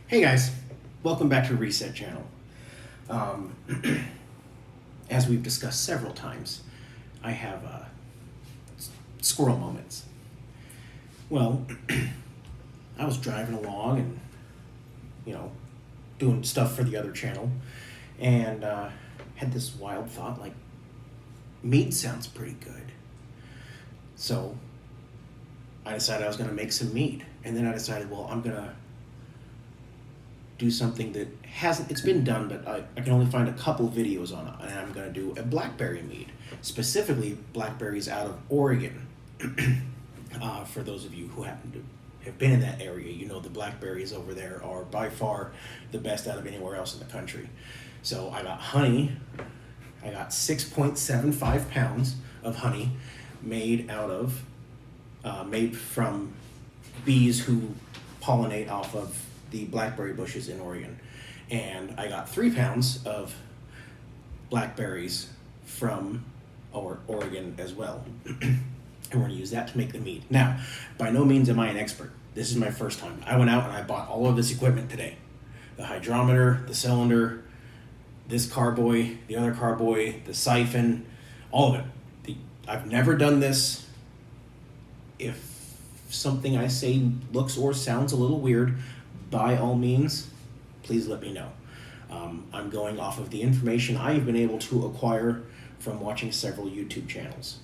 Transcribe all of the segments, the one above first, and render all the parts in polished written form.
Hey guys, welcome back to Reset Channel. Um, as we've discussed several times, I have squirrel moments. Well, I was driving along and, doing stuff for the other channel, and had this wild thought like, mead sounds pretty good. So I decided I was going to make some mead, and then I decided, well, I'm going to do something that it's been done, but I can only find a couple videos on it, and I'm going to do a blackberry mead, specifically blackberries out of Oregon. For those of you who happen to have been in that area, you know the blackberries over there are by far the best out of anywhere else in the country. So I got honey. I got 6.75 pounds of honey made from bees who pollinate off of the blackberry bushes in Oregon. And I got 3 pounds of blackberries from Oregon as well. And we're gonna use that to make the mead. Now, by no means am I an expert. This is my first time. I went out and I bought all of this equipment today. The hydrometer, the cylinder, this carboy, the other carboy, the siphon, all of it. I've never done this. If something I say looks or sounds a little weird, by all means, please let me know. I'm going off of the information I've been able to acquire from watching several YouTube channels.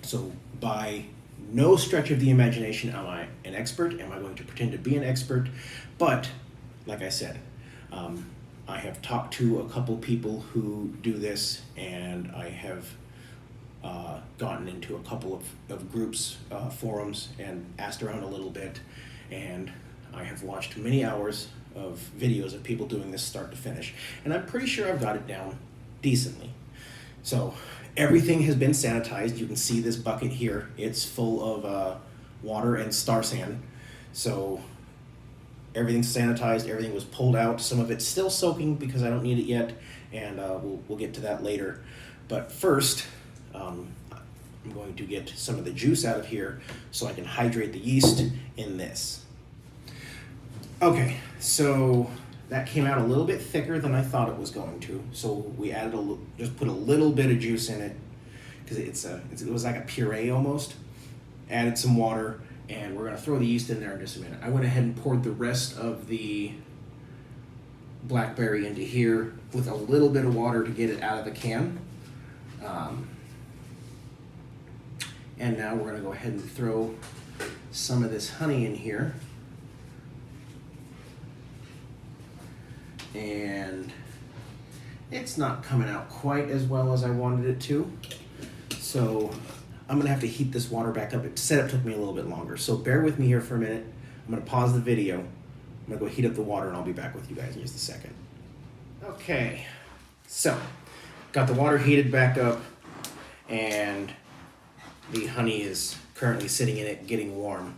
So by no stretch of the imagination am I an expert. Am I going to pretend to be an expert? But like I said, I have talked to a couple people who do this, and I have gotten into a couple of groups, forums, and asked around a little bit, and I have watched many hours of videos of people doing this start to finish, and I'm pretty sure I've got it down decently. So everything has been sanitized. You can see this bucket here. It's full of water and star sand. So everything's sanitized. Everything was pulled out. Some of it's still soaking because I don't need it yet, and we'll get to that later. But first, I'm going to get some of the juice out of here so I can hydrate the yeast in this. Okay, so that came out a little bit thicker than I thought it was going to. So we added just put a little bit of juice in it because it was like a puree almost. Added some water, and we're gonna throw the yeast in there in just a minute. I went ahead and poured the rest of the blackberry into here with a little bit of water to get it out of the can. And now we're gonna go ahead and throw some of this honey in here. And it's not coming out quite as well as I wanted it to. So I'm gonna have to heat this water back up. Setup took me a little bit longer. So bear with me here for a minute. I'm gonna pause the video. I'm gonna go heat up the water and I'll be back with you guys in just a second. Okay, so got the water heated back up and the honey is currently sitting in it getting warm.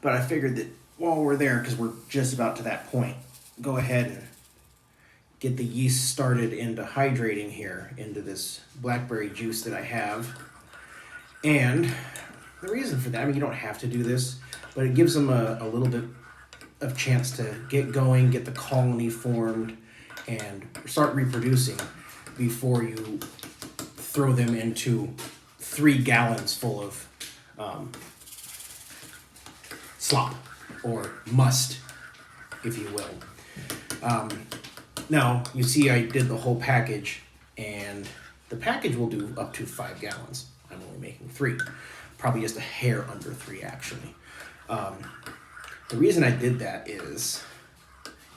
But I figured that while we're there, because we're just about to that point, go ahead and get the yeast started into hydrating here into this blackberry juice that I have. And the reason for that, I mean, you don't have to do this, but it gives them a little bit of chance to get going, get the colony formed, and start reproducing before you throw them into 3 gallons full of slop or must, if you will. Now, you see I did the whole package, and the package will do up to 5 gallons. I'm only making 3. Probably just a hair under 3, actually. The reason I did that is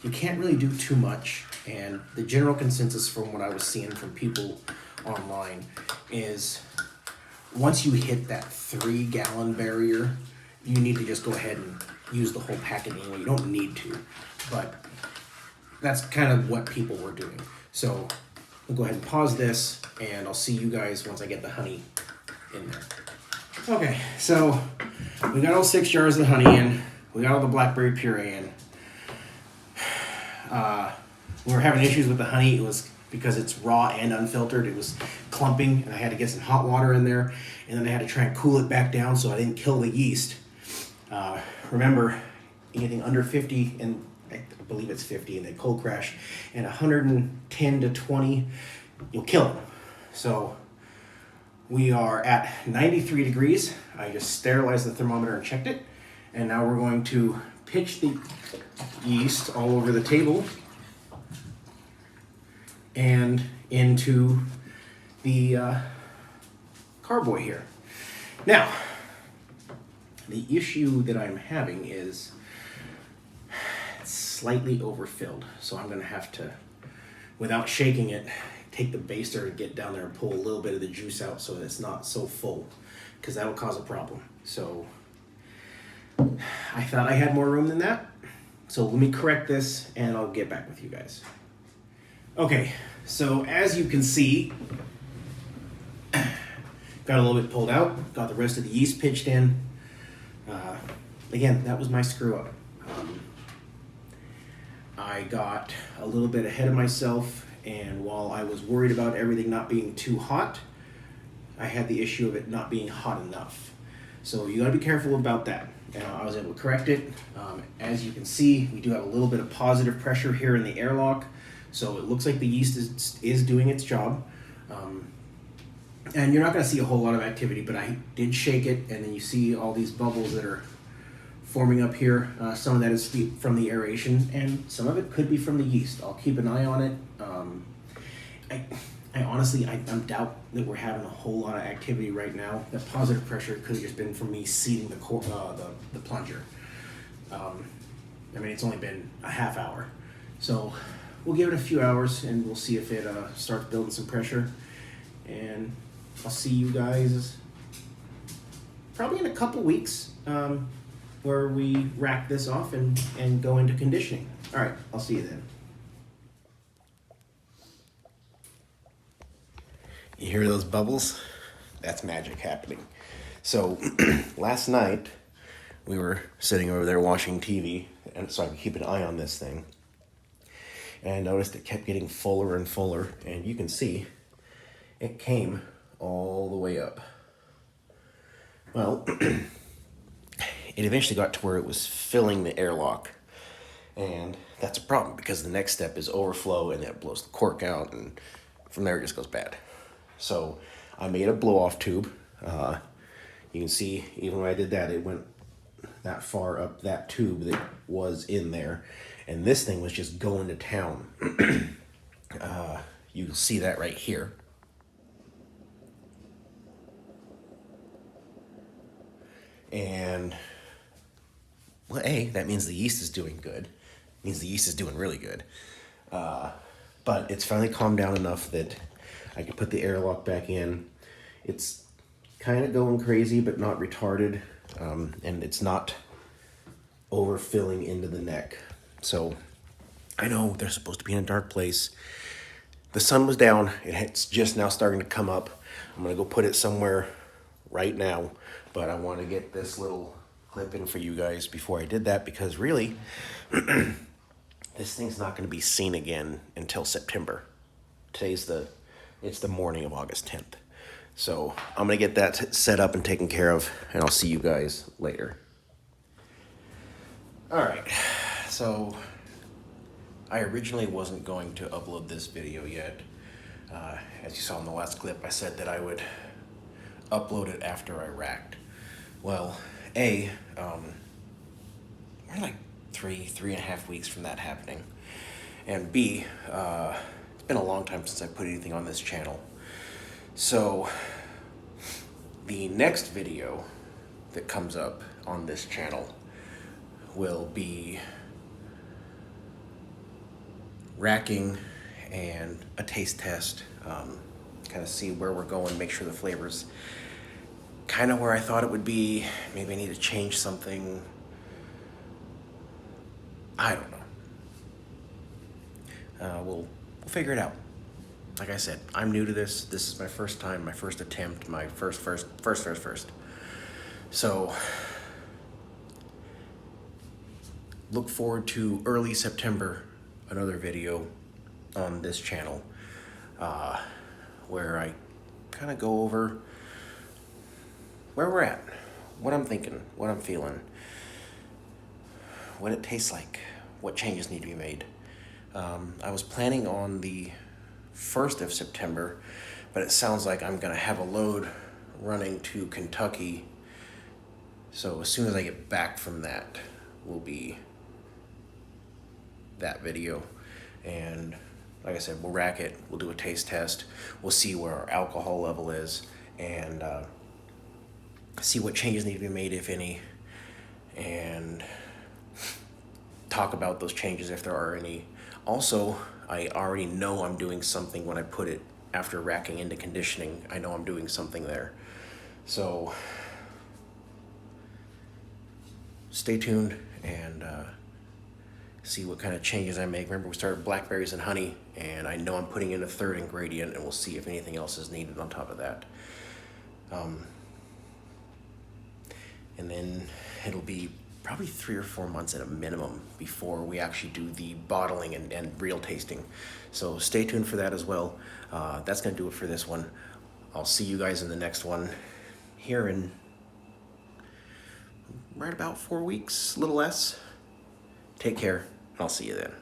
you can't really do too much, and the general consensus from what I was seeing from people online is once you hit that 3-gallon barrier, you need to just go ahead and use the whole packet anyway. You don't need to, but that's kind of what people were doing. So we'll go ahead and pause this, and I'll see you guys once I get the honey in there. Okay, so we got all 6 jars of honey in. We got all the blackberry puree in. We were having issues with the honey. It was because it's raw and unfiltered. It was clumping, and I had to get some hot water in there, and then I had to try and cool it back down so I didn't kill the yeast. Remember, anything under 50 in I believe it's 50, and they cold crash, and 110 to 20, you'll kill them. So we are at 93 degrees. I just sterilized the thermometer and checked it. And now we're going to pitch the yeast all over the table and into the carboy here. Now, the issue that I'm having is it's slightly overfilled. So I'm going to have to, without shaking it, take the baster and get down there and pull a little bit of the juice out so that it's not so full, because that'll cause a problem. So I thought I had more room than that. So let me correct this and I'll get back with you guys. Okay, so as you can see, got a little bit pulled out, got the rest of the yeast pitched in. Again, that was my screw up. I got a little bit ahead of myself, and while I was worried about everything not being too hot, I had the issue of it not being hot enough. So you gotta be careful about that. I was able to correct it. As you can see, we do have a little bit of positive pressure here in the airlock, so it looks like the yeast is doing its job. And you're not gonna see a whole lot of activity, but I did shake it, and then you see all these bubbles that are forming up here. Some of that is from the aeration, and some of it could be from the yeast. I'll keep an eye on it. I honestly, I'm doubt that we're having a whole lot of activity right now. That positive pressure could have just been from me seating the plunger. I mean, it's only been a half hour. So we'll give it a few hours and we'll see if it starts building some pressure. And I'll see you guys probably in a couple weeks where we rack this off and go into conditioning. All right, I'll see you then. You hear those bubbles? That's magic happening. So last night we were sitting over there watching TV, and so I could keep an eye on this thing. And I noticed it kept getting fuller and fuller, and you can see it came all the way up. Well, it eventually got to where it was filling the airlock, and that's a problem because the next step is overflow, and that blows the cork out, and from there it just goes bad. So I made a blow-off tube. You can see even when I did that, it went that far up that tube that was in there, and this thing was just going to town. You can see that right here. And well, that means the yeast is doing good. It means the yeast is doing really good. But it's finally calmed down enough that I can put the airlock back in. It's kind of going crazy, but not retarded. And it's not overfilling into the neck. So I know they're supposed to be in a dark place. The sun was down. It's just now starting to come up. I'm going to go put it somewhere right now. But I want to get this little clip in for you guys before I did that, because really, this thing's not going to be seen again until September. It's the morning of August 10th. So I'm going to get that set up and taken care of, and I'll see you guys later. All right, so I originally wasn't going to upload this video yet. As you saw in the last clip, I said that I would upload it after I racked. Well, we're like 3.5 weeks from that happening. And B, it's been a long time since I put anything on this channel. So the next video that comes up on this channel will be racking and a taste test, kind of see where we're going, make sure the flavor's kind of where I thought it would be. Maybe I need to change something. I don't know. We'll figure it out. Like I said, I'm new to this. This is my first time, my first attempt, my first. So look forward to early September, another video on this channel where I kind of go over where we're at, what I'm thinking, what I'm feeling, what it tastes like, what changes need to be made. I was planning on the 1st of September, but it sounds like I'm gonna have a load running to Kentucky. So as soon as I get back from that will be that video. And like I said, we'll rack it, we'll do a taste test, we'll see where our alcohol level is, and see what changes need to be made, if any, and talk about those changes if there are any. Also, I already know I'm doing something when I put it after racking into conditioning. I know I'm doing something there. So stay tuned and see what kind of changes I make. Remember, we started with blackberries and honey, and I know I'm putting in a third ingredient, and we'll see if anything else is needed on top of that. And then it'll be probably 3 or 4 months at a minimum before we actually do the bottling and real tasting. So stay tuned for that as well. That's gonna do it for this one. I'll see you guys in the next one here in right about 4 weeks, a little less. Take care, and I'll see you then.